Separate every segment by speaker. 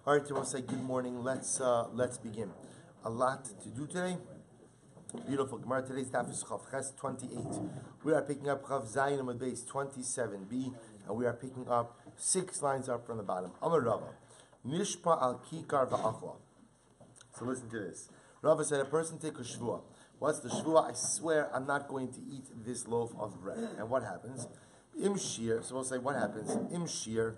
Speaker 1: All right, we'll say good morning. Let's begin. A lot to do today. Beautiful Gemara. Today's daf is Chav Ches 28. We are picking up Chav Zayin Amud Beis 27b, and we are picking up 6 lines up from the bottom. Amar Rava, Nishpa al Kikar va'achla. So listen to this. Rava said, a person take a Shevuos. What's the Shevuos? I swear I'm not going to eat this loaf of bread. And what happens? Im shir. So we'll say, what happens? Im shir.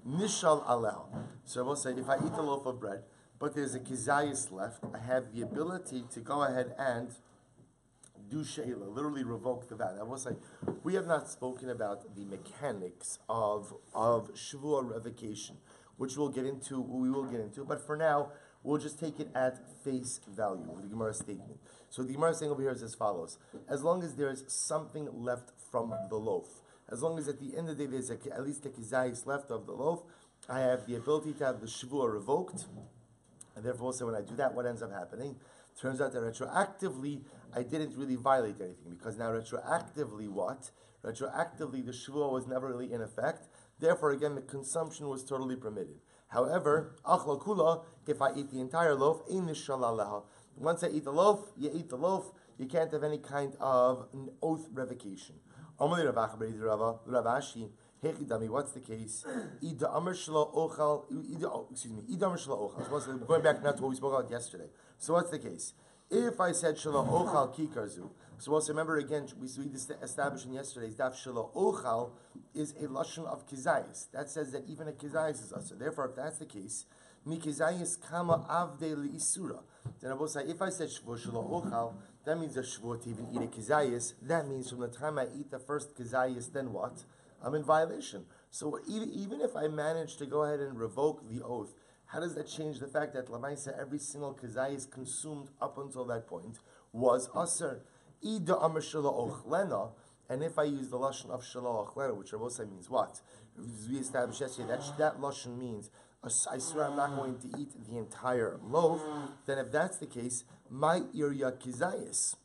Speaker 1: Nishal aleha. So we'll say, if I eat a loaf of bread, but there's a kizayis left, I have the ability to go ahead and do she'ila, literally revoke the vow. Now we'll say, we have not spoken about the mechanics of Shevuos revocation, which we will get into, but for now, we'll just take it at face value, the Gemara statement. So the Gemara saying over here is as follows: as long as there is something left from the loaf, as long as at the end of the day there's at least a kizayis left of the loaf, I have the ability to have the Shevuos revoked. And therefore also when I do that, what ends up happening? Turns out that retroactively, I didn't really violate anything, because now retroactively what? Retroactively, the Shevuos was never really in effect. Therefore, again, the consumption was totally permitted. However, achla kula, if I eat the entire loaf, ein nishal aleha. Once I eat the loaf, you eat the loaf. You can't have any kind of an oath revocation. What's the case? Going back now to what we spoke about yesterday. So what's the case? If I said shelo ochal kikarzu, so also remember again, we established in yesterday's daf, shelo ochal is a lashon of kizayis. That says that even a kizayis is us. So therefore, if that's the case, mi kizayis kama avde liisura. Then I will say, if I said shelo ochal, that means a shvuah to even eat a kizayis. That means from the time I eat the first kizayis, then what? I'm in violation. So even if I manage to go ahead and revoke the oath, how does that change the fact that Lamaisa, every single kazayis consumed up until that point was aser? Ida amar shelo ochlena, and if I use the lashon of shelo ochlena, which Rabbi means what? We established yesterday that lashon means I swear I'm not going to eat the entire loaf. Then if that's the case, my irya kizayis.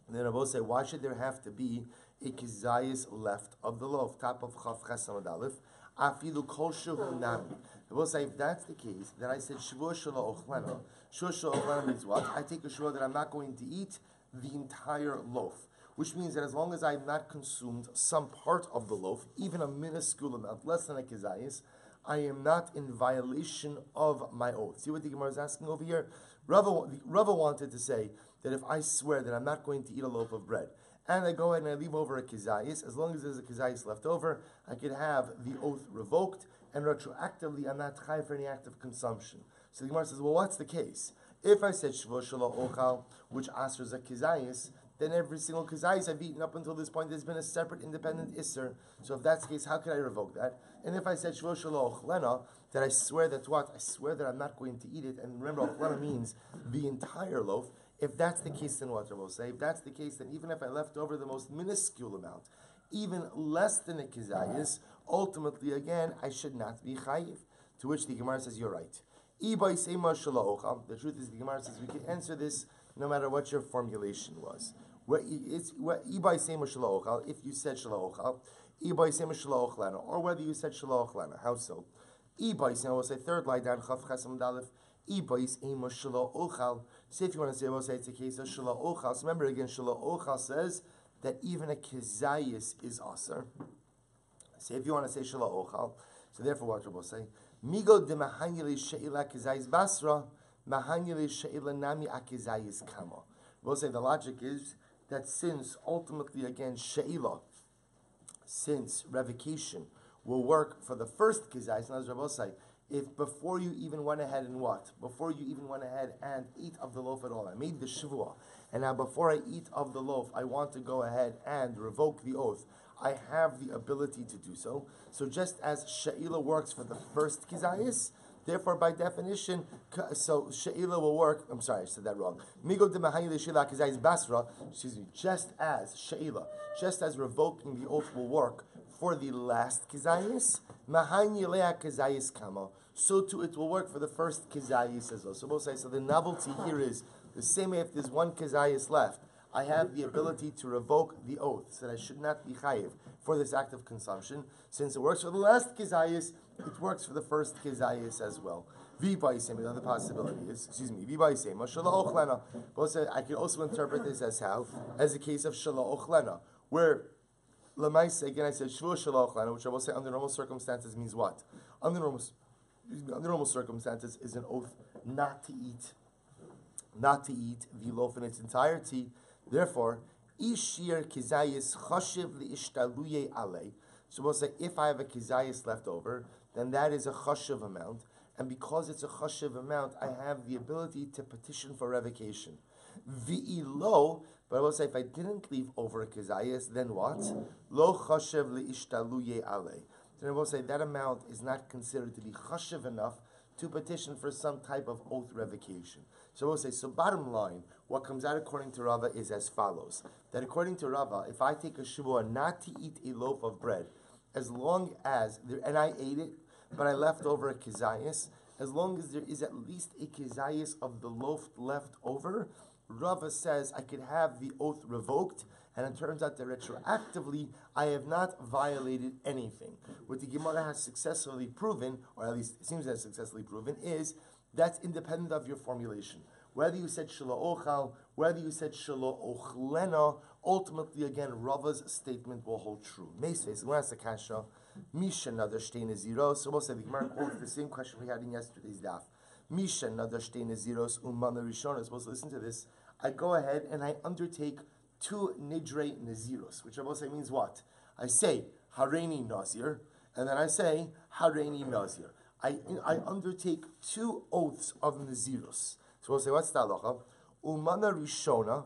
Speaker 1: Then Rabbi say, why should there have to be a kizayis left of the loaf? Top of Chav Ches Amud Aleph. Afilu kol shehu nami. I will say, if that's the case, then I said Shevuos shelo ochlena. Shevuos shelo ochlena means what? I take a Shevuos that I'm not going to eat the entire loaf, which means that as long as I have not consumed some part of the loaf, even a minuscule amount, less than a kizayis, I am not in violation of my oath. See what the Gemara is asking over here? Rava wanted to say that if I swear that I'm not going to eat a loaf of bread, and I go ahead and I leave over a kizayis, as long as there's a kizayis left over, I could have the oath revoked, and retroactively I'm not chayav for any act of consumption. So the Gemara says, well, what's the case? If I said Shevuos shelo ochal, which asers a kizayis, then every single kizayis I've eaten up until this point, there's been a separate independent isser. So if that's the case, how could I revoke that? And if I said Shevuos shelo ochlena, that I swear that what? I swear that I'm not going to eat it. And remember, ochlena means the entire loaf. If that's the case, then what I will say? If that's the case, then even if I left over the most minuscule amount, even less than a kizayis, ultimately, again, I should not be chayiv. To which the Gemara says, you're right. The truth is, the Gemara says, we can answer this no matter what your formulation was. If you said shelo ochal, or whether you said shelo ochlena. How so? I will say third line down, Chav Ches Amud Aleph. So if you want to say, we'll say it's a case of shelo ochal. So remember again, shelo ochal says that even a kizayis is aser. So if you want to say shelo ochal, so therefore what we'll say, migo de mahanyeli she'ila kizayis basra, mahanyeli she'ila nami akizayis kama. We'll say the logic is that since ultimately again she'ila, since revocation will work for the first kizayis, and as Rabbi say, if before you even went ahead and what? Before you even went ahead and eat of the loaf at all, I made the Shevuos, and now before I eat of the loaf, I want to go ahead and revoke the oath. I have the ability to do so. So just as she'ila works for the first kizayis, therefore by definition, so she'ila will work. I'm sorry, I said that wrong. Migo de mahayil she'ila kizayis basra. Excuse me. Just as she'ila, just as revoking the oath will work for the last kizayis, mahanyilea kizayis kama. So too it will work for the first kizayis as well. So we'll say, so the novelty here is the same way if there's one kizayis left, I have the ability to revoke the oath, so that I should not be chayiv for this act of consumption. Since it works for the last kizayis, it works for the first kezayis as well. V'baisem, the other possibility is, v'baisem, shala ochlena. I can also interpret this as how? As a case of shala ochlena, where Lamaisa, again I said Shevuos shala ochlena, which I will say under normal circumstances means what? Under normal circumstances is an oath not to eat the loaf in its entirety. Therefore, ishir kizayis chashiv liishtaluye alei. So we'll say if I have a kizayis left over, then that is a chashiv amount, and because it's a chashiv amount, I have the ability to petition for revocation. V'ilo, but I will say if I didn't leave over a kizayis, then what? Lo chashiv liishtaluye alei. Then I will say that amount is not considered to be chashiv enough to petition for some type of oath revocation. So we'll say, so bottom line, what comes out according to Rava is as follows. That according to Rava, if I take a Shevuah not to eat a loaf of bread, as long as, and I ate it, but I left over a kizayis, as long as there is at least a kizayis of the loaf left over, Rava says I could have the oath revoked, and it turns out that retroactively I have not violated anything. What the Gemara has successfully proven, or at least it seems to have successfully proven, is that's independent of your formulation. Whether you said shelo ochal, whether you said shelo ochlena, ultimately again Rava's statement will hold true. Meisves, when asked the kasha, Misha nadar shtei naziros. So we'll say the Gemara quotes the same question we had in yesterday's daf. Misha nadar shtei naziros umana rishona. Supposed to listen to this. I go ahead and I undertake 2 nidre naziros, which I will say means what? I say hareini nazir, and then I say hareini nazir. I undertake 2 oaths of naziros. So we'll say, what's the halacha? Umana rishona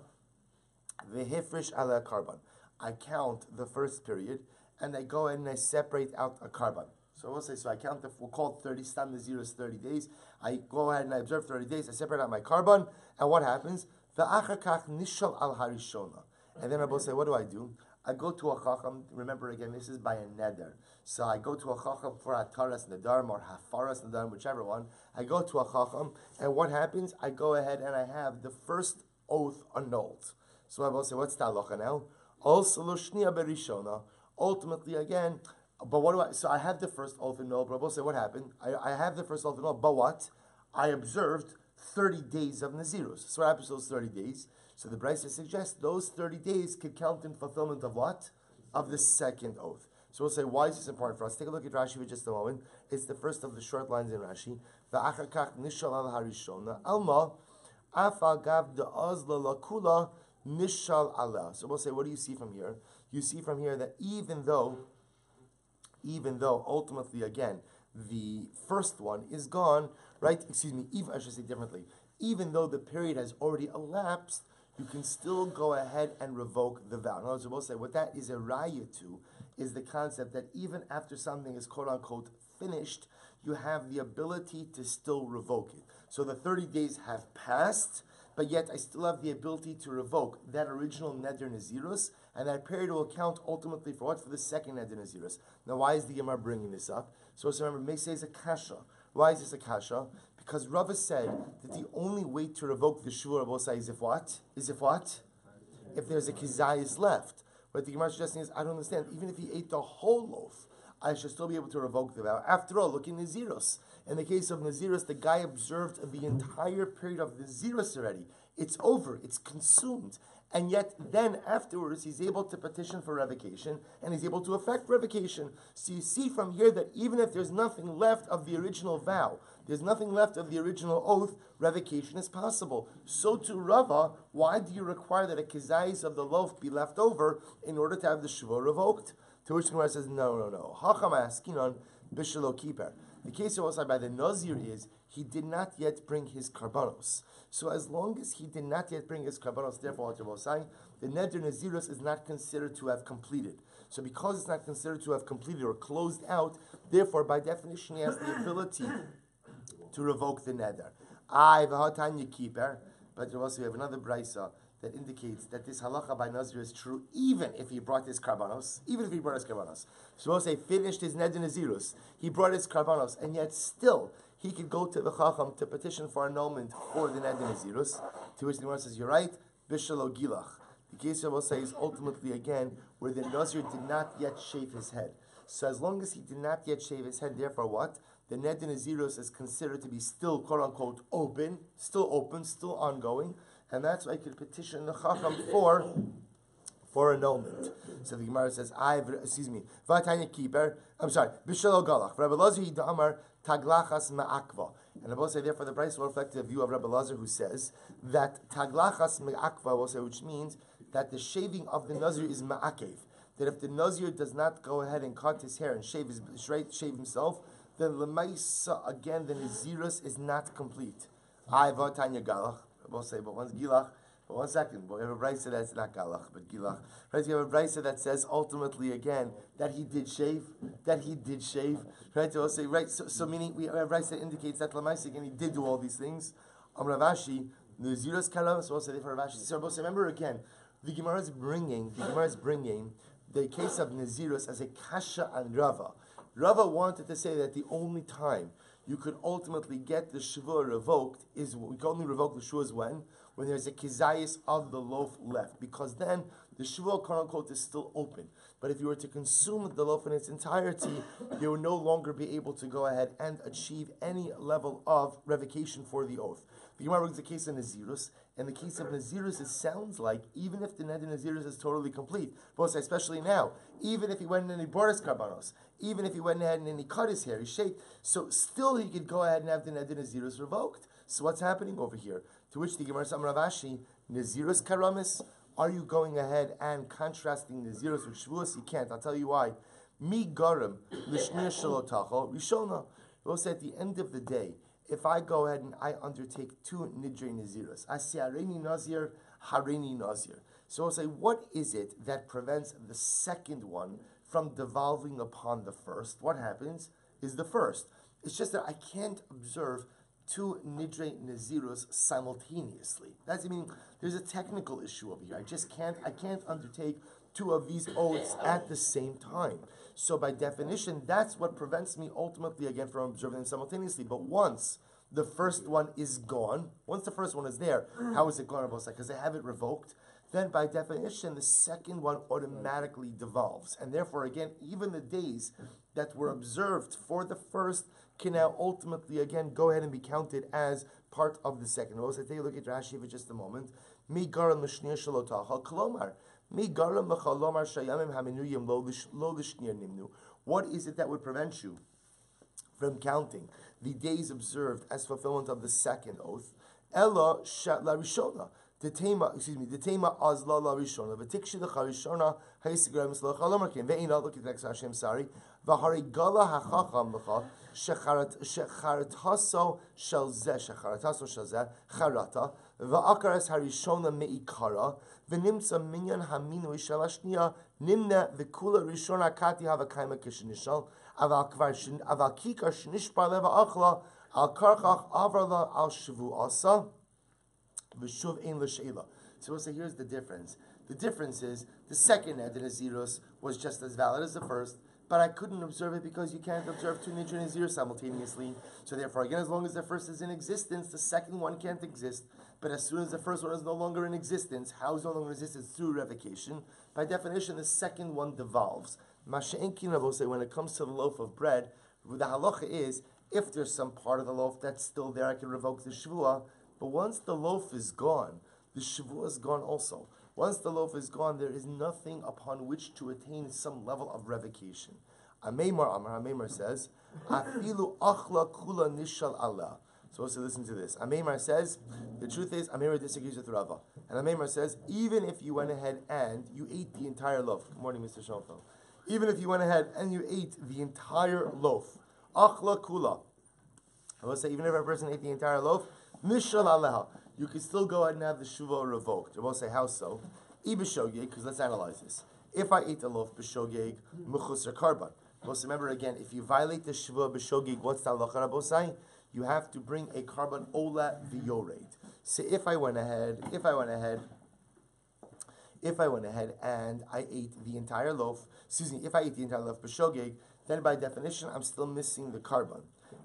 Speaker 1: v'hifresh ala karban. I count the first period, and I go ahead and I separate out a karban. So we'll say, so I count we'll call it 30, stam naziros 30 days. I go ahead and I observe 30 days, I separate out my karban, and what happens? V'achar kach nishal al harishona. And then I will say, what do? I go to a chacham. Remember again, this is by a neder. So I go to a chacham for ataras nedarim or hafaras nedarim, whichever one. I go to a chacham, and what happens? I go ahead and I have the first oath annulled. So I will say, what's the halacha now? Also lo shniya berishona. Ultimately, again, but what do I? So I have the first oath annulled. But I will say, what happened? I have the first oath annulled, but what? I observed 30 days of naziros. So what happens to those 30 days? So the Brisa suggests those 30 days could count in fulfillment of what? Of the second oath. So we'll say, why is this important for us? Take a look at Rashi for just a moment. It's the first of the short lines in Rashi. V'achar kach nishal al harishona alma afal gav de'azla lakula nishal ala. So we'll say, what do you see from here? You see from here that even though ultimately again the first one is gone, right? I should say differently. Even though the period has already elapsed, you can still go ahead and revoke the vow. In other words, we'll say what that is a raya to is the concept that even after something is quote unquote finished, you have the ability to still revoke it. So the 30 days have passed, but yet I still have the ability to revoke that original neder nazirus, and that period will count ultimately for what? For the second neder nazirus. Now, why is the Gemara bringing this up? So remember, Meseh is a kasha. Why is this a kasha? Because Rava said that the only way to revoke the Shevuah Rabosai is if what? If there's a kizayis left. What the Gemara is suggesting is, I don't understand. Even if he ate the whole loaf, I should still be able to revoke the vow. After all, look in Naziros. In the case of Naziros, the guy observed the entire period of Naziros already. It's over. It's consumed. And yet, then afterwards, he's able to petition for revocation, and he's able to effect revocation. So you see from here that even if there's nothing left of the original vow, there's nothing left of the original oath, revocation is possible. So to Rava, why do you require that a kizayis of the loaf be left over in order to have the Shevuah revoked? To which the Gemara says, no. Hacham askinon b'shelo kiper. The case also by the Nazir is, he did not yet bring his karbanos. So as long as he did not yet bring his karbanos, therefore, the neder nazirus is not considered to have completed. So because it's not considered to have completed or closed out, therefore, by definition, he has the ability to revoke the neder. But also we have another brisa that indicates that this halacha by Nazir is true even if he brought his karbanos. So we'll say, finished his neder nazirus, he brought his karbanos, and yet still, he could go to the Chacham to petition for annulment for the Neder Nazirus, to which the Gemara says, you're right, Bishalo Gilach. The case I will say is ultimately again where the Nazir did not yet shave his head. So as long as he did not yet shave his head, therefore what? The Neder Naziros is considered to be still, quote unquote, open, still ongoing, and that's why I could petition the Chacham for annulment. So the Gemara says, Vatanya Keeper, Bishalo Galach, Rabbi Lazar Yidamar Taglachas Ma'akva. And I will say, therefore, the Bryce will reflect the view of Rabbi Lazar, who says that Taglachas Ma'akva, will say, which means that the shaving of the Nazir is Ma'akev. That if the Nazir does not go ahead and cut his hair and shave himself, then Lemaisa, again, the Nazirus is not complete. Vatanya Galach. I will say, but once Gilach, but 1 second, we have a brisa that's not galach, but gilach. Right? We have a brisa that says ultimately again that he did shave. Right? So we'll say, right. So meaning we have a brisa that indicates that Lamaisik again he did do all these things. Ravashi, Naziros Karam. So we'll say for Ravashi. So we'll say, remember again, the Gemara is bringing the case of Naziros as a kasha and Rava. Rava wanted to say that the only time you could ultimately get the Shevuah revoked is, we can only revoke the Shevuah when there's a kizayis of the loaf left, because then the Shevuah, quote unquote, is still open. But if you were to consume the loaf in its entirety, you would no longer be able to go ahead and achieve any level of revocation for the oath. The Gemara brings the case of Nazirus. In the case of Nazirus, it sounds like even if the Neder Nazirus is totally complete, both especially now, even if he went in any Boris Karbanos, even if he went ahead and he cut his hair, he shaved, so still he could go ahead and have the Neder Nazirus revoked. So what's happening over here? To which the Gemara says, Ravashi, Nazirus Karamis, are you going ahead and contrasting Nazirus with Shevuos? You can't. I'll tell you why. Mi garim l'shnia shalotacho rishona. We'll say at the end of the day, if I go ahead and I undertake 2 nidrei Nazirus, I say Hareini Nazir, Hareini Nazir. So we'll say, what is it that prevents the second one from devolving upon the first? What happens is the first. It's just that I can't observe 2 nidrei Nazirus simultaneously. That's, I mean, there's a technical issue over here. I can't undertake 2 of these oaths at the same time. So by definition, that's what prevents me ultimately, again, from observing them simultaneously. But once the first one is gone, once the first one is there, how is it gone? Because I have it revoked. Then by definition, the second one automatically devolves. And therefore, again, even the days that were observed for the first can now ultimately, again, go ahead and be counted as part of the second. We'll take a look at Rashi for just a moment. Mi garam l'shnia shalotacha kolomar. Mi garam l'chalomar shayamim haminuyim lo l'shnia nimnu. What is it that would prevent you from counting the days observed as fulfillment of the second oath? Ella la rishona. The tema azla la rishona. V'tikshi l'cha rishona ha'isigram s'lo chalomar kim. Ve'ina, look at the next Rashi, I'm sorry. V'hari gala ha'chacham l'cha shecharataso shel zeh charata v'akaras harishona me'ikara v'nimtza minyan haminui shel hashniya nimna v'kula rishona kati havakaima kishnishal aval kikar shnishbar leva achla al karchach avrala al shevuasa v'shuv ein l'sheila. So we'll say, here's the difference. The difference is the second Neder Nazirus was just as valid as the first, but I couldn't observe it because you can't observe 2 Nidrei Nazir simultaneously. So therefore, again, as long as the first is in existence, the second one can't exist. But as soon as the first one is no longer in existence, how is no longer in existence? Through revocation. By definition, the second one devolves. Masha'enkin, I will say, when it comes to the loaf of bread, the halacha is, if there's some part of the loaf that's still there, I can revoke the Shevuah. But once the loaf is gone, the Shevuah is gone also. Once the loaf is gone, there is nothing upon which to attain some level of revocation. Ameimar says, Afilu achla kula nishal Allah. So also listen to this. Ameimar says, the truth is, Ameimar disagrees with Rava. And Ameimar says, even if you went ahead and you ate the entire loaf. Good morning, Mr. Schoenfeld. Even if you went ahead and you ate the entire loaf. Achla kula. I will say, even if a person ate the entire loaf, nishal Allah, you can still go ahead and have the Shevuah revoked. I will say, how so? Ibishogeg, because let's analyze this. If I ate a loaf b'shogeg, mechusar karban. Also remember again, if you violate the Shevuah b'shogeg, what's the halacha rabosai? You have to bring a karban ola v'yored. So if I went ahead and I ate the entire loaf, if I ate the entire loaf b'shogeg, then by definition I'm still missing the karban.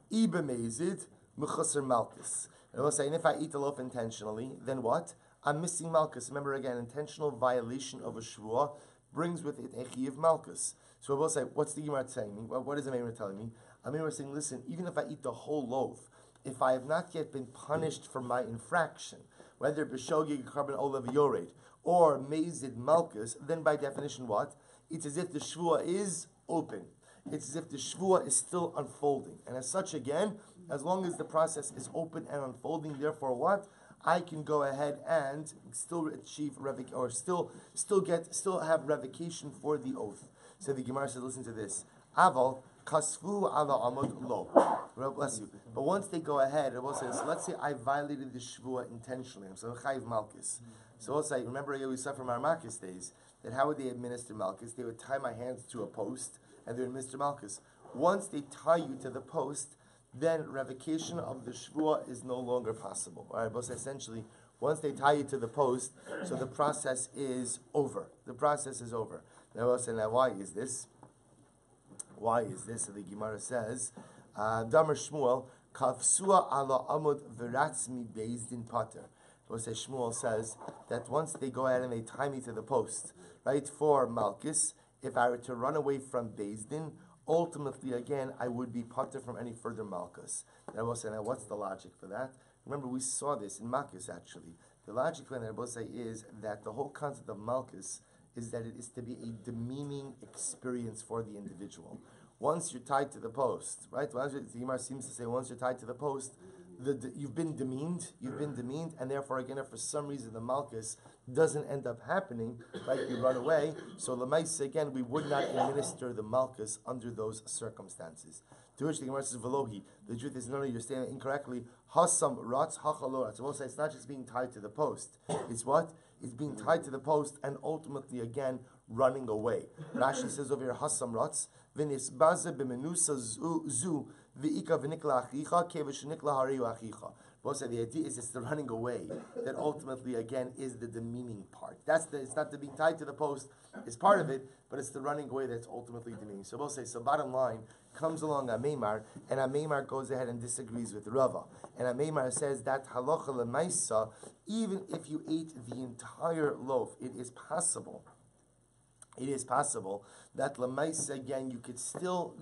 Speaker 1: Ibemezid mechusar malchus. And I will say, and if I eat the loaf intentionally, then what? I'm missing malchus. Remember again, intentional violation of a Shevuah brings with it a Chiv Malkus. So we'll say, what's the Gemara saying me? What is the Meimar telling me? A Meimar saying, listen, even if I eat the whole loaf, if I have not yet been punished for my infraction, whether b'shogeg carbon olav yored or mazid malchus, then by definition what? It's as if the shvua is open. It's as if the shvua is still unfolding. And as such, again, as long as the process is open and unfolding, therefore what? I can go ahead and still achieve or still have revocation for the oath. So the Gemara says, listen to this. Aval kasfu ala amud lo. Bless you. But once they go ahead, it will say, so let's say I violated the shvua intentionally. So chayiv malchus. So we'll say, remember we saw from our malchus days that how would they administer malchus? They would tie my hands to a post and they would administer malchus. Once they tie you to the post, then revocation of the shvua is no longer possible. All right, but essentially, once they tie you to the post, so the process is over. The process is over. Now we'll say, now why is this? Why is this? So the Gemara says, Damar Shmuel, Kavsua ala amud v'ratzmi beis din pater. We'll say Shmuel says that once they go ahead and they tie me to the post, right, for Malchus, if I were to run away from beis din, ultimately, again, I would be pater from any further Malchus. And I will say, now what's the logic for that? Remember, we saw this in Malchus, actually. The logic for that, I will say, is that the whole concept of Malchus is that it is to be a demeaning experience for the individual. Once you're tied to the post, right? The Gemara seems to say, once you're tied to the post, you've been demeaned, and therefore, again, if for some reason the Malchus doesn't end up happening, right, you run away, so Lamaisa, again, we would not administer the Malchus under those circumstances. To which the Gemara says, Velohi, the truth is, no, you're saying it incorrectly, Hasam Ratz Hachalorat. So we'll say it's not just being tied to the post, it's what? It's being tied to the post and ultimately, again, running away. Rashi says over here, Hasam Ratz, V'nis baze b'menusa zu, v'ika v'nikla achicha, kev'sh'nikla hariyu achicha. We'll say the idea is it's the running away that ultimately, again, is the demeaning part. It's not the being tied to the post is part of it, but it's the running away that's ultimately demeaning. So we'll say, so bottom line, comes along Ameimar, and Ameimar goes ahead and disagrees with Rava. And Ameimar says that halacha lemaisa, even if you ate the entire loaf, it is possible that lemaisa, again, you could still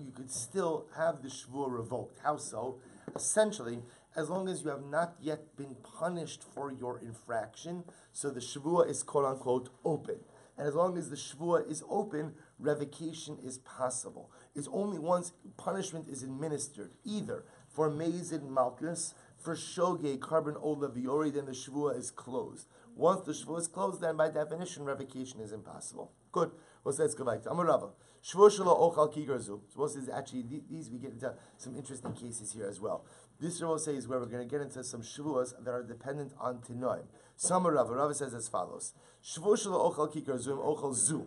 Speaker 1: have the shvua revoked. How so? Essentially, as long as you have not yet been punished for your infraction, so the shvua is quote unquote open. And as long as the shvua is open, revocation is possible. It's only once punishment is administered, either for Mazid Malchus, for Shogeg, carbon Olav Yori, then the shvua is closed. Once the shvua is closed, then by definition, revocation is impossible. Good. Well, let's go back to Amarava. Shvuos shelo ochal kigarzu. Shvuos is actually, these we get into some interesting cases here as well. This Rava says where we're going to get into some shvuos that are dependent on tinoim. Some Rava says as follows: Shvuos shelo ochal kigarzu ochal zu.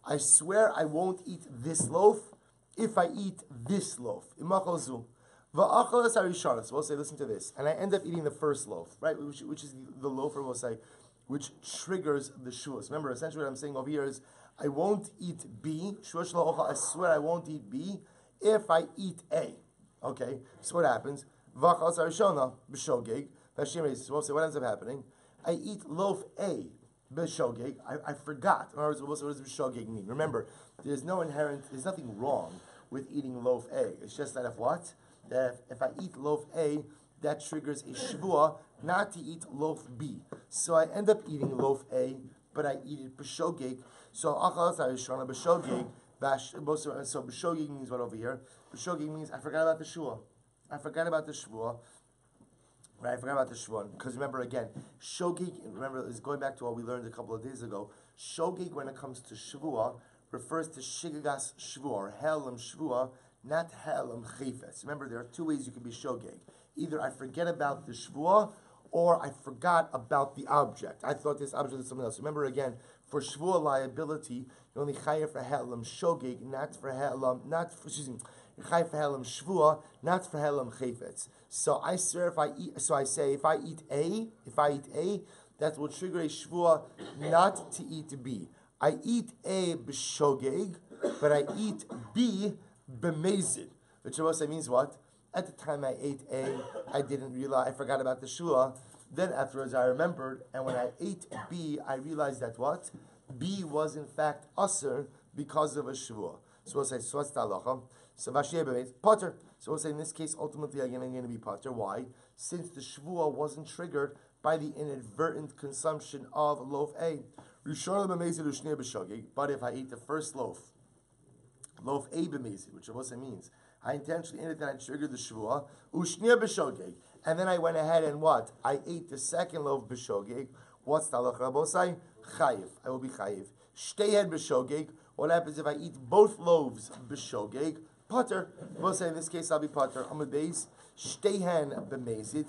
Speaker 1: I swear I won't eat this loaf if I eat this loaf. Imachal zu. Va'achal es harishon. So we'll say, listen to this, and I end up eating the first loaf, right? Which is the loaf, or we'll say, which triggers the shvuos. Remember, essentially what I'm saying over here is, I won't eat B. I swear I won't eat B if I eat A. Okay, so what happens? So what ends up happening? I eat loaf A. I forgot. In other words, what does b'shogeg mean? Remember, there's nothing wrong with eating loaf A. It's just that if I eat loaf A, that triggers a shvua not to eat loaf B. So I end up eating loaf A, but I eat it b'shogeg. So b'shogeg. So b'shogeg means what over here? B'shogeg means I forgot about the shvua. Right, I forgot about the shvua. Because remember again, shogeg, is going back to what we learned a couple of days ago. Shogeg, when it comes to shvua, refers to shigagas shvua, or helam shvua, not helam chifetz. Remember, there are two ways you can be shogeg. Either I forget about the shvua, or I forgot about the object. I thought this object is something else. Remember again, for shvua liability, you only chayav for helam shogeg, not for helam shvua, not for helam chayfetz. So I swear if I eat A, that will trigger a shvua not to eat B. I eat A b'shogeg, but I eat B b'mezid. Which also means what? At the time I ate A, I didn't realize, I forgot about the shvua. Then afterwards I remembered, and when I ate B, I realized that what? B was in fact Aser because of a Shevuah. So we'll say, so what's the halacha? So Vashiyeh b'meis, Potter. So we'll say in this case, ultimately again, I'm going to be Potter. Why? Since the Shevuah wasn't triggered by the inadvertent consumption of loaf A. But if I eat the first loaf A b'mezid, which also means I intentionally ate it and I triggered the Shevuah, ushnia b'shogeg, and then I went ahead and what? I ate the second loaf b'shogeg. What's the halacha? Rabosai? Chayiv. I will be chayiv. Shteihed b'shogeg. What happens if I eat both loaves b'shogeg? Potter. Rabosai, in this case I'll be potter. Amud beis. Shteihen b'mezid.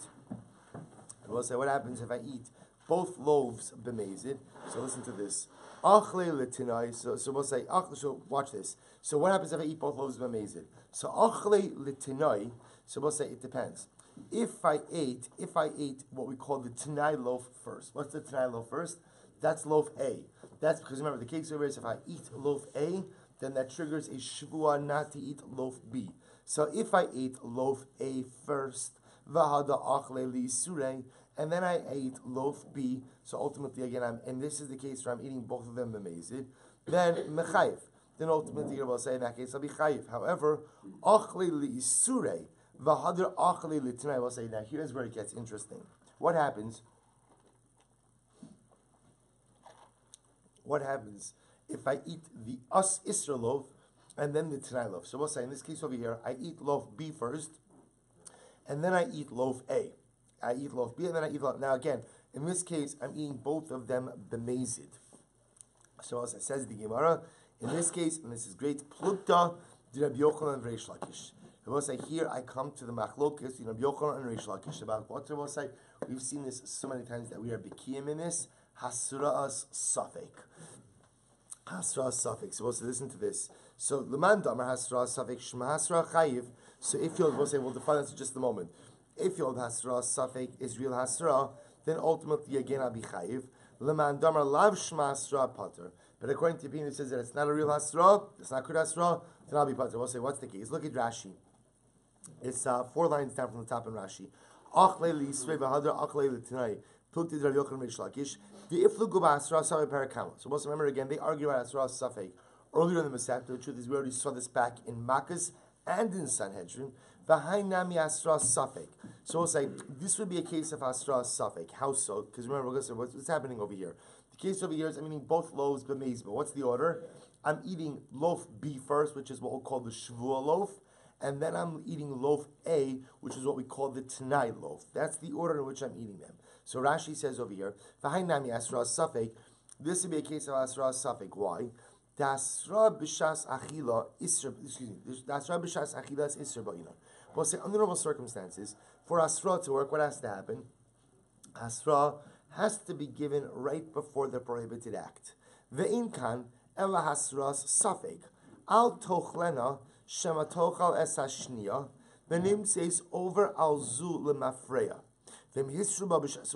Speaker 1: Rabosai, what happens if I eat both loaves b'mezid? So listen to this. Achle l'tinai. So we'll say, so watch this. So what happens if I eat both loaves b'mezid? So achle l'tinai. So we'll say it depends. If I ate what we call the Tanai loaf first. What's the Tanai loaf first? That's loaf A. That's because remember the case over is if I eat loaf A, then that triggers a Shevuah not to eat loaf B. So if I ate loaf A first, v'hada achle li surei, and then I ate loaf B, so ultimately again and this is the case where I'm eating both of them b'mezid, then mechayiv. Then ultimately I will say in that case I'll be chayiv. However, achle li surei. V'hadr achli l'tinai. I will say now. Here's where it gets interesting. What happens? What happens if I eat the Isra loaf and then the Tanai loaf? So we'll say in this case over here, I eat loaf B first, and then I eat loaf A. I eat loaf B and then I eat loaf. Now again, in this case, I'm eating both of them b'mezid. So as it says the Gemara, in this case, and this is great, plukta di Rabbi Yochanan and Reish Lakish. I will say here I come to the machlokas, Rabbi Yochanan and Reish Lakish about what I will say. We've seen this so many times that we are bikiyim in this. Hasra'as safek. Hasra'as safek. So we'll say, listen to this. So Leman Damar Hasra'as safek Shema Hasra Chayiv. So if you'll we'll say we'll define this in just a moment. If you'll Hasra'as safek is real Hasra, then ultimately again I'll be Chayiv. Leman Damar Lav Shema Hasra Pater. But according to Pin, it says that it's not a real Hasra, it's not good Hasra, then I'll be Pater. We'll say what's the case? Look at Rashi. It's 4 lines down from the top in Rashi. Achle li Yisrei v'hadar achle l'tinai. Plukti Rabbi Yochanan Reish Lakish. The iflu guba asra safek parakama. So let's remember again, they argue about asra safek earlier in the Masechta. The truth is, we already saw this back in Makkas and in Sanhedrin. V'hai nami asra safek. So we'll say this would be a case of asra safek. How so? Because remember, we're going to say what's happening over here. The case over here is I'm eating both loaves b'mezid. But what's the order? I'm eating loaf B first, which is what we'll call the Shevuah loaf. And then I'm eating loaf A, which is what we call the Tanai loaf. That's the order in which I'm eating them. So Rashi says over here, "V'hainami asra safek." This would be a case of asra safek. Why? Dasra b'shas achila isra. Excuse me. Dasra b'shas achila is isra ba'ina. We'll say under normal circumstances, for asra to work, what has to happen? Asra has to be given right before the prohibited act. Ve'in kan ela hasras safek al tochlena. Shema tochal es hashniya. The name says over al zu lemafreya. So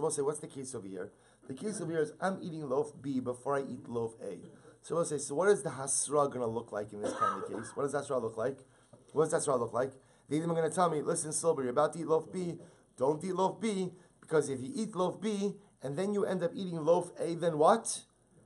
Speaker 1: we'll say, what's the case over here? The case over here is I'm eating loaf B before I eat loaf A. So we'll say, so what is the hasra going to look like in this kind of case? What does hasra look like? What does hasra look like? They even going to tell me, listen, Silber, you're about to eat loaf B. Don't eat loaf B, because if you eat loaf B and then you end up eating loaf A, then what?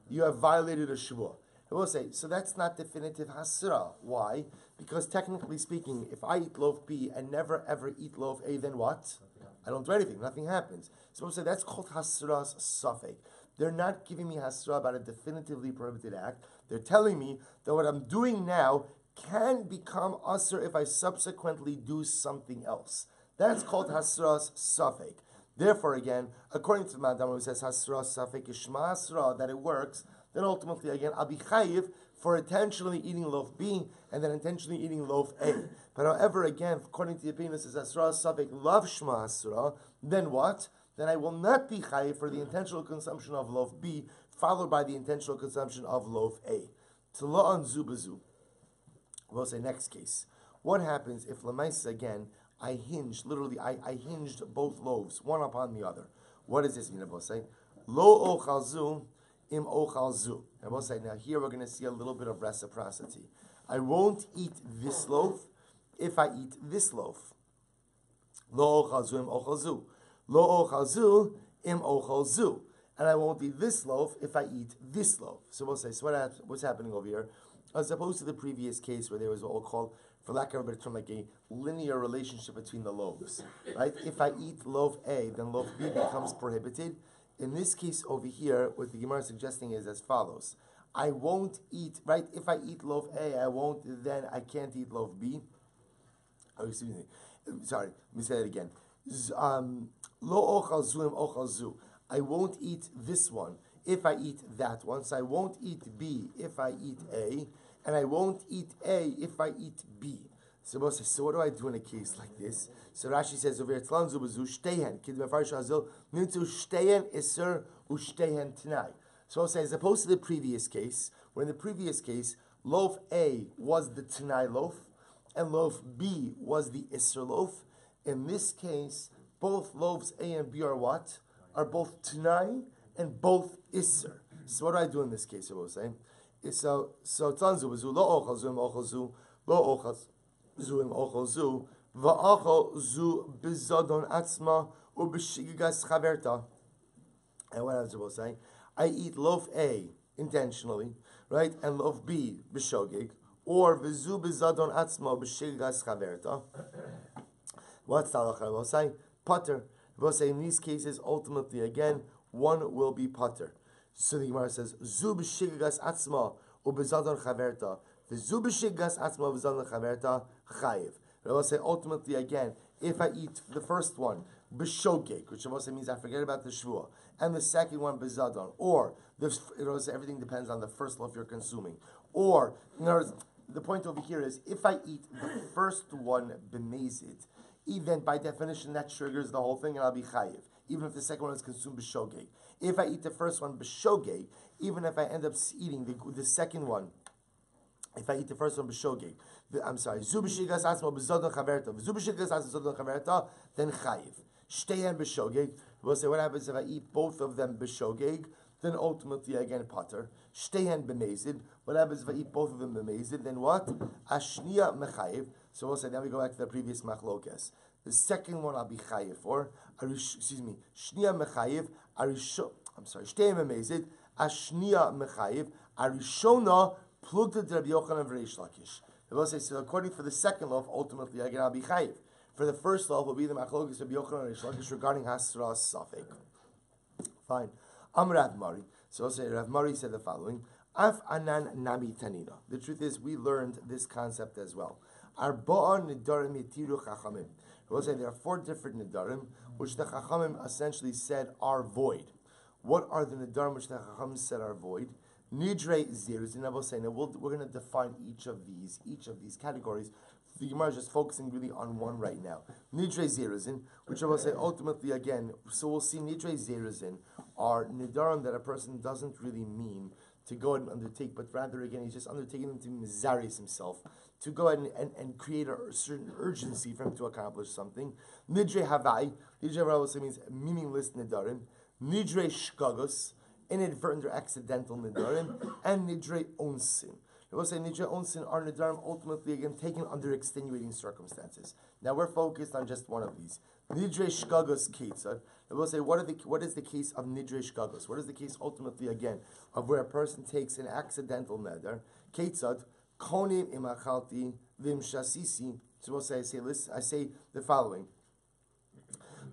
Speaker 1: You have violated a Shevuah. I will say, so that's not definitive hasra. Why? Because technically speaking, if I eat loaf B and never ever eat loaf A, then what? I don't do anything. Nothing happens. So we'll say that's called hasra's safek. They're not giving me hasra about a definitively prohibited act. They're telling me that what I'm doing now can become asr if I subsequently do something else. That's called hasra's safek. Therefore, again, according to the Madam who says hasra's safek is shma hasra, that it works, then ultimately, again, I'll be chayiv for intentionally eating loaf B and then intentionally eating loaf A. But however, again, according to the opinion, this is asra safek lav shma asra, then what? Then I will not be chayiv for the intentional consumption of loaf B, followed by the intentional consumption of loaf A. T'la'an zu b'zu. We'll say next case. What happens if Lamais again, I hinged both loaves, one upon the other? What does this mean? We'll say, lo ochal zu, im ochal zu. And we'll say, now here we're going to see a little bit of reciprocity. I won't eat this loaf if I eat this loaf. Lo ochal zu, im ochal zu. Lo ochal zu, im ochal zu. and I won't eat this loaf if I eat this loaf. So we'll say, so what's happening over here? As opposed to the previous case where there was what we'll call, for lack of a better term, like a linear relationship between the loaves, right? If I eat loaf A, then loaf B becomes prohibited. In this case over here, what the Gemara is suggesting is as follows. I won't eat, right? If I eat loaf A, then I can't eat loaf B. Oh, excuse me. Sorry, let me say that again. Lo ochal zu im ochal zu. I won't eat this one if I eat that one. So I won't eat B if I eat A, and I won't eat A if I eat B. So what do I do in a case like this? So Rashi says over here, Tzlan zu bezu shtehen. Kid mefarsh azil nimtzu shtehen iser ushtehen tnai. So I'll say, as opposed to the previous case, where in the previous case, loaf A was the tnai loaf, and loaf B was the iser loaf. In this case, both loaves A and B are what? Are both Tanai and both Isser. So what do I do in this case? I will say, so Tanzu was lo ochal zu im ochal zu, lo ochal zu im ochal zu, va'achal zu bizadon atzma ubishigas chaverta. And what else I will say? I eat loaf A intentionally, right, and loaf B b'shogig, or v'zu bizadon atzma ubishigas chaverta. What's the halacha? I will say pater. I will say in these cases, ultimately, again, one will be pater. So the Gemara says, "Zu b'shigas atzma ubezadon chaverta, v'zu b'shigas atzma ubezadon chaverta chayiv." I will say ultimately, again, if I eat the first one b'shogeg, which I will say means I forget about the shvuah, and the second one b'zadon, or everything depends on the first loaf you're consuming, or in other words, the point over here is if I eat the first one b'mezid, even by definition that triggers the whole thing and I'll be chayiv, even if the second one is consumed b'shogeg. If I eat the first one b'shogeg, even if I end up eating the second one, if I eat the first one b'shogeg, zu b'shigas atzma b'zodon chaverta, zu b'shigas atzma b'zodon chaverta, then chayiv. Shteihen b'shogeg. We'll say what happens if I eat both of them b'shogeg, then ultimately again pater. Shteihen b'mezid. What happens if I eat both of them b'mezid? Then what? Ashniya mechayiv. So we'll say, now we go back to the previous machlokes. The second one I'll be chayiv for. Shniya mechayiv. Shteihen b'mezid. Ashniya mechayiv. Arishona plugta d'Rabbi Yochanan v'Reish Lakish. We'll say, so according for the second loaf, ultimately again I'll be chayiv. For the first loaf will be the machlokes of Rabbi Yochanan and Reish Lakish regarding hasra safek. Fine. Rav Mari. So I'll say Rav Mari said the following: Af anan nami tanina. The truth is, we learned this concept as well. Arba'a nidarim yitiru chachamim. We'll say there are 4 different nidarim which the chachamim essentially said are void. What are the nidarim which the chachamim said are void? Nidre zirus. And I will say now we're going to define each of these categories. The Gemara is just focusing really on one right now. Nidre ziruzin, which I will say ultimately again. So we'll see nidre ziruzin are nidarim that a person doesn't really mean to go ahead and undertake, but rather again he's just undertaking them to mizaris himself, to go ahead and create a certain urgency for him to accomplish something. Nidre havai, nidre havai also means meaningless nidarim. Nidre shkagos, inadvertent or accidental nidarim, and nidre onsin. I will say nidre onsin are nidarim ultimately again taken under extenuating circumstances. Now we're focused on just one of these. Nidre shkagos ketzad. I will say what is the case of nidre shkagos? What is the case ultimately again of where a person takes an accidental neder? Ketzad konim imachalti vim shasisi. So we'll say I say the following: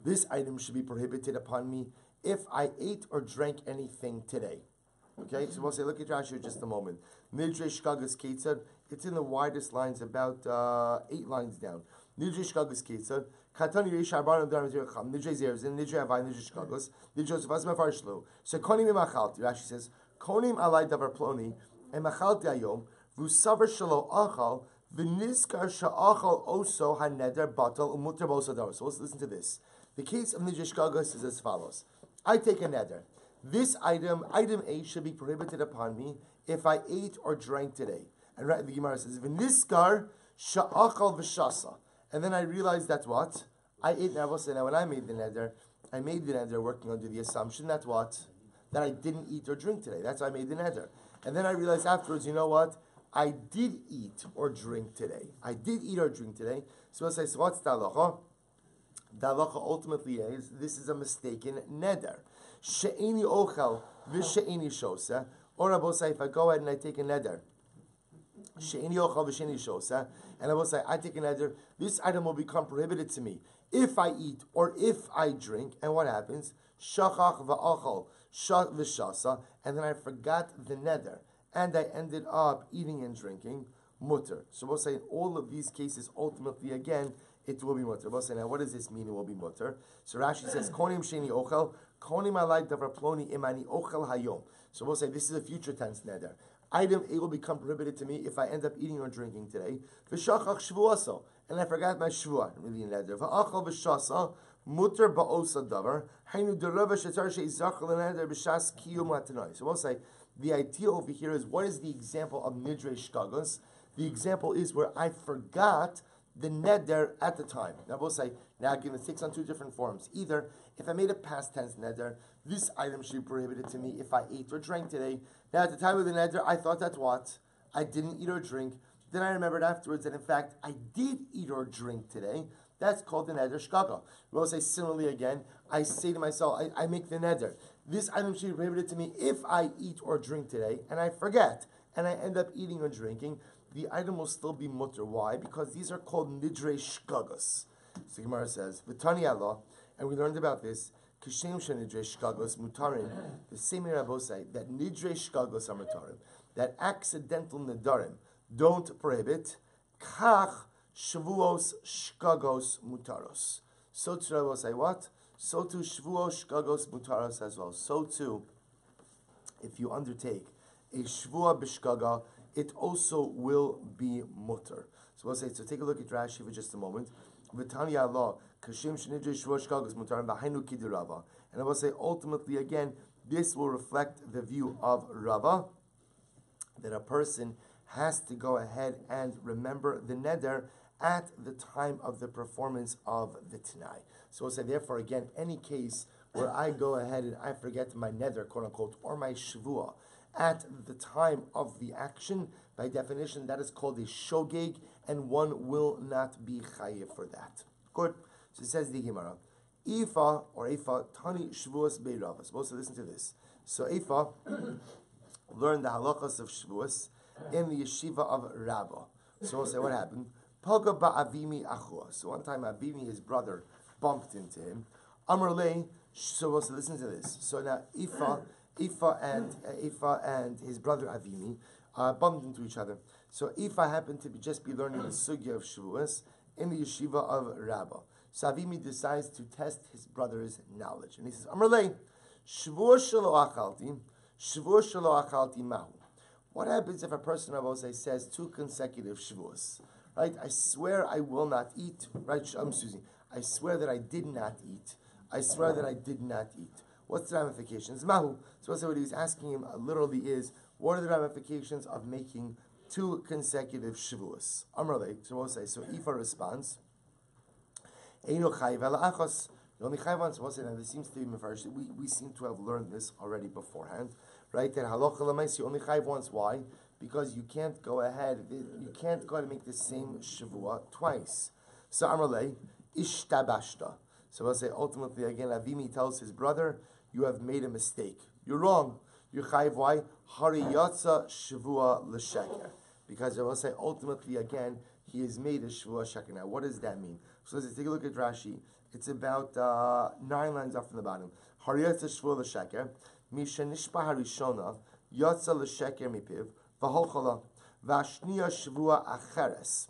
Speaker 1: this item should be prohibited upon me if I ate or drank anything today. Okay, so we'll say, look at Rashi just a moment. Nidre shkagas ketzad. It's in the widest lines, about 8 lines down. Nidre shkagas ketzad. Katani reish arbanim darim ziracham. Nidre zerzin. Nidre havai. Nidre shkagos. Nidre zevaz mefarshlo. So konim imachalti. Rashi says konim alai davar ploni emachalti ayom v'usavar shelo achal v'nizkar sha'achal oso haneder batal umuter bosa davar. So let's listen to this. The case of nidre shkagos is as follows: I take a neder. This item A, should be prohibited upon me if I ate or drank today. And the Gemara says, "V'niskar sha'achal v'shasa." And then I realized that what? I ate. Now when I made the neder working under the assumption that what? That I didn't eat or drink today. That's why I made the neder. And then I realized afterwards, you know what? I did eat or drink today. So I'll say, so what's the halacha? The halacha ultimately is, this is a mistaken neder. She'eni ochel v'she'eni shosa. Or Rabosai, if I go ahead and I take a neder, She'eni ochel v'she'eni shosa, and Rabosai, I take a neder, this item will become prohibited to me if I eat or if I drink. And what happens? Shachach v'achal v'shasa, and then I forgot the neder, and I ended up eating and drinking. Mutter. So we'll say in all of these cases, ultimately again, it will be mutter. We'll say now, what does this mean? It will be mutter. So Rashi says, "Konim sheni ochel, konim alai davar ploni imani ochel hayom." So we'll say this is a future tense neder. Item A will become prohibited to me if I end up eating or drinking today. V'shachach shvuaso, and I forgot my shvua. Really neder. V'achal v'shasa mutter ba'osa davar. Hainu derava shetar sheizachal neder b'shas kiyum latanai. So we'll say the idea over here is, what is the example of nidrei shkagos? The example is where I forgot the neder at the time. Now we'll say, now again, it takes on two different forms. Either, if I made a past tense neder, this item should be prohibited to me if I ate or drank today. Now at the time of the neder, I thought that what? I didn't eat or drink. Then I remembered afterwards that in fact, I did eat or drink today. That's called the neder shkaga. We'll say similarly again, I say to myself, I make the neder. This item should be prohibited to me if I eat or drink today, and I forget, and I end up eating or drinking. The item will still be mutter. Why? Because these are called nidrei shkagos. So Gemara says, "V'tani Allah," and we learned about this. Kishem shenidrei shkagos mutarim. The same way Rabbi say that nidrei shkagos are mutarim, that accidental nedarim don't prohibit. Kach shevuos shkagos mutaros. So too Rabbi say what? So too shevuos shkagos mutaros as well. So too, if you undertake a shvua b'shkaga, it also will be mutter. So we'll say, so take a look at Rashi for just a moment. V'tani Allah, kashim shenidrei shvuah shkagos mutarim b'hainu kidirava. And I will say, ultimately again, this will reflect the view of Rava, that a person has to go ahead and remember the neder at the time of the performance of the Tanai. So we'll say, therefore, again, any case where I go ahead and I forget my neder, quote unquote, or my shvuah, at the time of the action, by definition, that is called a shogeg, and one will not be chayiv for that. Good. So it says the Gemara, Ifa or Ifa Tani Shevuos Beirava. Supposed to listen to this. So Ifa learned the halachas of Shevuos in the yeshiva of Rabbah. So we'll say what happened. Paga ba'avimi achua. So one time Avimi, his brother, bumped into him. Amar lei. So we'll say listen to this. So now Ifa and his brother Avimi bumped into each other. So Ifa happened to just be learning the sugya of Shevuos in the yeshiva of Rabbah. So Avimi decides to test his brother's knowledge, and he says, "Amrlei, Shevuos shelo achalti mahu." What happens if a person, Rabbi says 2 consecutive Shevuos? Right? I swear I will not eat. Right? I swear that I did not eat. I swear that I did not eat. What's the ramifications? Mahu. So what he's asking him literally is, what are the ramifications of making 2 consecutive Shevuos? Amrlei. So we'll say, so Ifa responds, Eino chayv ala achos. The only chayv once was it, and this seems to be mefarish. We seem to have learned this already beforehand, right? That halacha l'maisi only chayv once. Why? Because you can't go ahead and make the same shavua twice. So Amrlei ishtabashta. So we'll say ultimately again, Avimi tells his brother, you have made a mistake. You're wrong. You're chayv. Why? Hari yatsa shavua l'sheker. Because I will say ultimately again, he has made a shavua sheker. Now, what does that mean? So let's take a look at Rashi. It's about 9 lines up from the bottom. Hariyatza shvua l'sheker, misha nishpa harishona, yatza l'sheker mipiv, v'holchala, v'ashniya shvua acheres,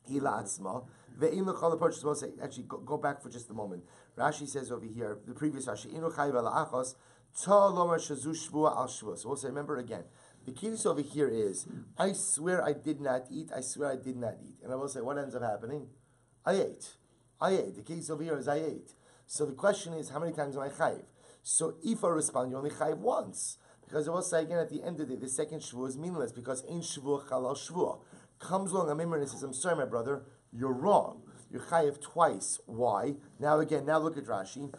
Speaker 1: hila atzma, ve'im l'chal l'purchase. We'll say, actually, go back for just a moment. Rashi says over here, the previous Rashi, inu chayv ala'achos, ta lomar shazu shvua al shvua. So we'll say, remember again, the key over here is, I swear I did not eat, I swear I did not eat. And I will say, what ends up happening? I ate. The case over here is I ate. So the question is, how many times am I chayiv? So if I respond, you only chayiv once. Because I will say again, at the end of the day, the second shvuah is meaningless, because ein shvuah chalal shvuah. Comes along a member and says, I'm sorry, my brother, you're wrong. You're chayiv twice. Why? Now look at Rashi.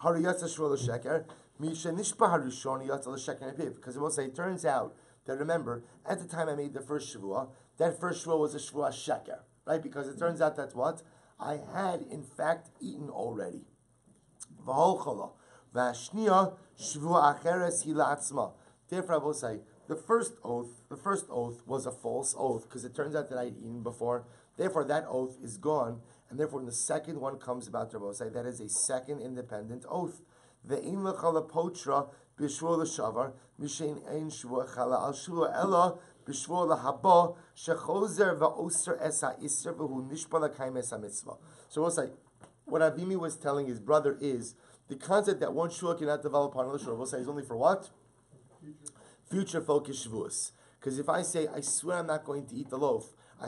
Speaker 1: Hariyatza shvuah l'sheker, misha nishpa harishon yatza l'sheker nepiv. Because I will say, it turns out that, remember, at the time I made the first shvuah, that first shvuah was a shvuah sheker. Right? Because it turns out that's what? I had, in fact, eaten already. V'holchala. Vashnia shvua acheres hilatzma. Therefore, I will say the first oath was a false oath because it turns out that I had eaten before. Therefore, that oath is gone, and therefore, when the second one comes about, Rabosai, that is a second independent oath. Ve'in lechala potra b'shvua l'shavar mishein ein shvua chala al shvua ella b'shvua l'haba shechozer va'oser esa iser v'hu nishpa l'kaim esa mitzvah. So we'll say, what Avimi was telling his brother is the concept that one shvua cannot develop on another shvua. We'll say is only for what? Future focused Shevuos. Because if I say, I swear I'm not going to eat the loaf, the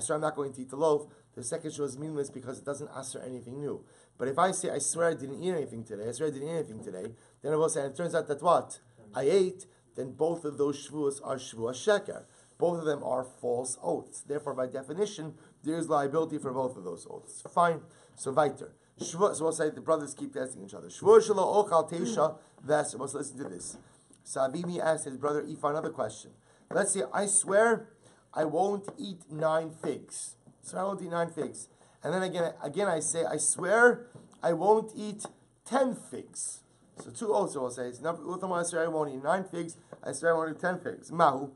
Speaker 1: second shvua is meaningless because it doesn't answer anything new. But if I say, I swear I didn't eat anything today, then I will say, and it turns out that what? I ate, then both of those shvuos are shvua sheker. Both of them are false oaths. Therefore, by definition, there is liability for both of those oaths. Fine. So, weiter. So we'll say the brothers keep testing each other. Shvuah shelo ochal teisha v'eser. Let's listen to this. So Avimi asked his brother Ifa another question. Let's say, I swear I won't eat 9 figs. So I won't eat 9 figs. And then again I say, I swear I won't eat 10 figs. So 2 oaths I will say. I swear I won't eat 9 figs. I swear I won't eat 10 figs. Mahu.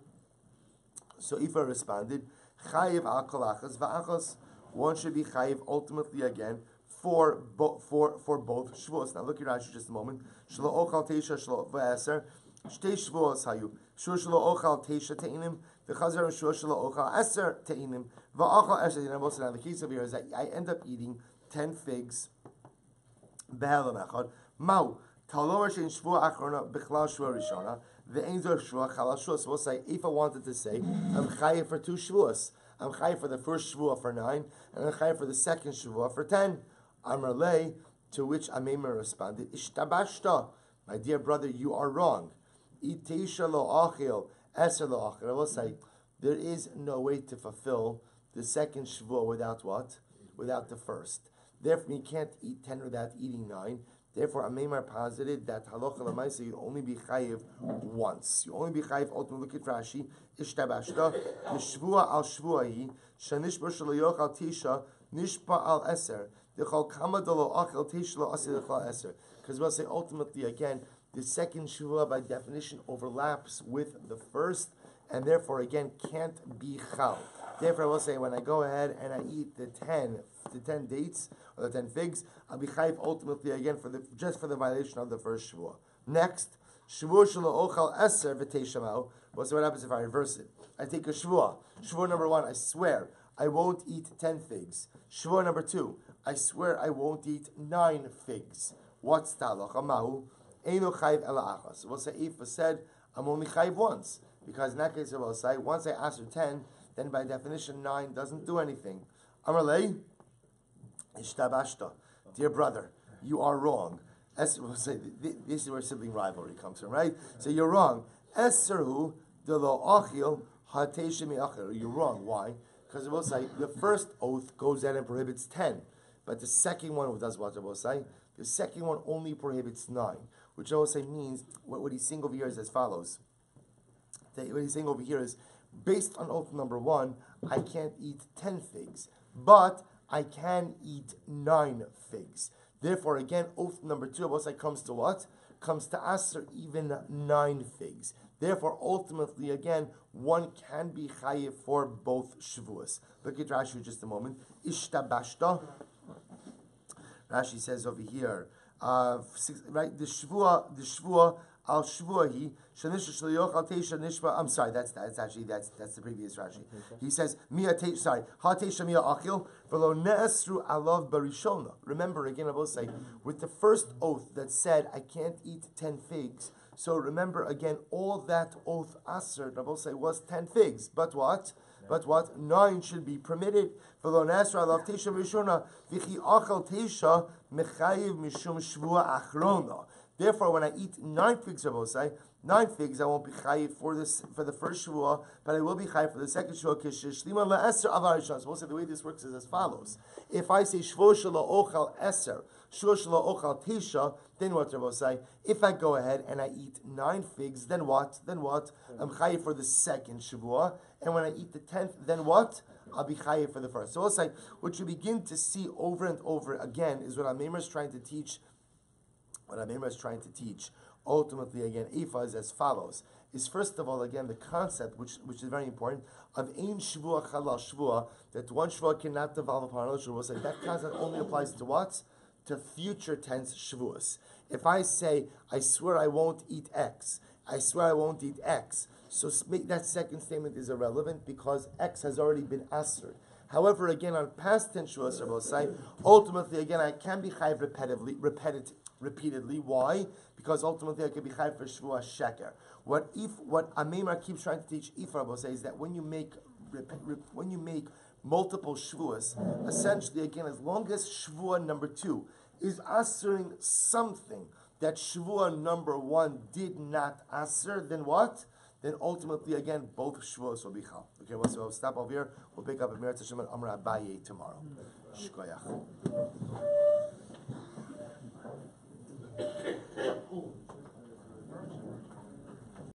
Speaker 1: So Ifa responded, Chayiv al kolachas va'achas. One should be chayiv ultimately again for both shvuos. Now look at Rashi just a moment. Shlo ochal teisha shlo v'eser. Shtei shvuos hayu. Shvuos shlo ochal teisha te'inim. V'chazer shvuos shlo ochal eser te'inim. V'achal eser te'inim. Now the case of here is that I end up eating 10 figs. Be'elam echad. Mau. Talomar shein shvuah achrona b'chlal shvuah rishona. Ve'ein zor shvuah chalal shvuah. So we'll say, if I wanted to say, I'm chayiv for 2 shvuos. I'm chayiv for the first shvuah for 9, and I'm chayiv for the second shvuah for 10. Amar lei, to which Amemar responded, Ishtabashta, my dear brother, you are wrong. Iteisha lo achil, eser lo achil. I will say, there is no way to fulfill the second shvuah without what? Without the first. Therefore, you can't eat 10 without eating 9. Therefore, Amemar posited that halacha l'maisa you only be chayiv once. You only be chayiv. Ultimately, look at Rashi. Ishtabashta nishvua al shvuahi shanishba shelo yochal tisha nishpa al eser dechol kama delo achel tisha lo aser dechol eser. Because we'll say ultimately again, the second shvua by definition overlaps with the first, and therefore again can't be chal. Therefore, I will say when I go ahead and I eat the 10 dates or the 10 figs, I'll be chayiv ultimately again just for the violation of the first shvuah. Next, shvuah shelo ochal eser v'teishamau. Well, so what happens if I reverse it? I take a shvuah. Shvuah number 1, I swear I won't eat 10 figs. Shvuah number 2, I swear I won't eat 9 figs. What's taloch? Amahu eino chayiv ela achas. We'll say if I said I'm only chayiv once, because in that case I will say once I ascertain, then by definition 9 doesn't do anything. Amarlei ishtabashta, dear brother, you are wrong. We'll say this is where sibling rivalry comes from, right? So you're wrong. Eserhu de lo achil hatesha mi achil. You're wrong. Why? Because we'll say the first oath goes out and prohibits 10, but the second one does what? We'll say the second one only prohibits 9, which I will say means what he's saying over here is as follows. What he's saying over here is, based on oath number 1, I can't eat 10 figs, but I can eat 9 figs. Therefore, again, oath number 2 of us comes to what? Comes to aser even 9 figs. Therefore, ultimately, again, one can be chayiv for both shvuos. Look at Rashi just a moment. Ishtabashta. Rashi says over here, right? The shvua al shvuahi shanish shliyoch al teisha nishba. I'm sorry, that's the previous Rashi. He says ha teisha mia achil v'lo ne'esru alav barishona. Remember again, I will say with the first oath that said I can't eat 10 figs. So remember again, all that oath aser, I will say, was 10 figs. But what? But what? 9 should be permitted. V'lo ne'esru alav teisha barishona v'chi achal teisha mechayiv mishum shvua achrona. Therefore, when I eat 9 figs, I will say 9 figs, I won't be chayiv for the first shvuah, but I will be chayiv for the second shvuah. Kishlima le'eser avar rishon. So we'll say the way this works is as follows: if I say shvuah shelo ochal eser, shvuah shelo ochal tisha, then what I will say? If I go ahead and I eat 9 figs, then what? Then what? I'm chayiv for the second shvuah, and when I eat the 10th, then what? I'll be chayiv for the first. So we'll say what you begin to see over and over again is what Amemar is trying to teach what Amemra is trying to teach, ultimately again, Ifa is as follows. Is first of all, again, the concept, which is very important, of Ein Shvuah Chalal Shvuah, that one Shvuah cannot devolve upon another Shvuah. So that concept only applies to what? To future tense Shavuos. If I say, I swear I won't eat X, I swear I won't eat X, so that second statement is irrelevant because X has already been answered. However, again, on past tense Shavuos, ultimately, again, I can be chayiv repeatedly. Why? Because ultimately I can be chayiv for Shavuos Sheker. What Amemar keeps trying to teach Ifra is that when you make multiple Shavuos, essentially, again, as long as Shavuot number 2 is answering something that Shavuot number 1 did not answer, then what? Then ultimately, again, both Shavuos will be chal. Okay, we'll stop over here. We'll pick up at Meretz Hashem and Amar Abaye tomorrow. Shkoyach.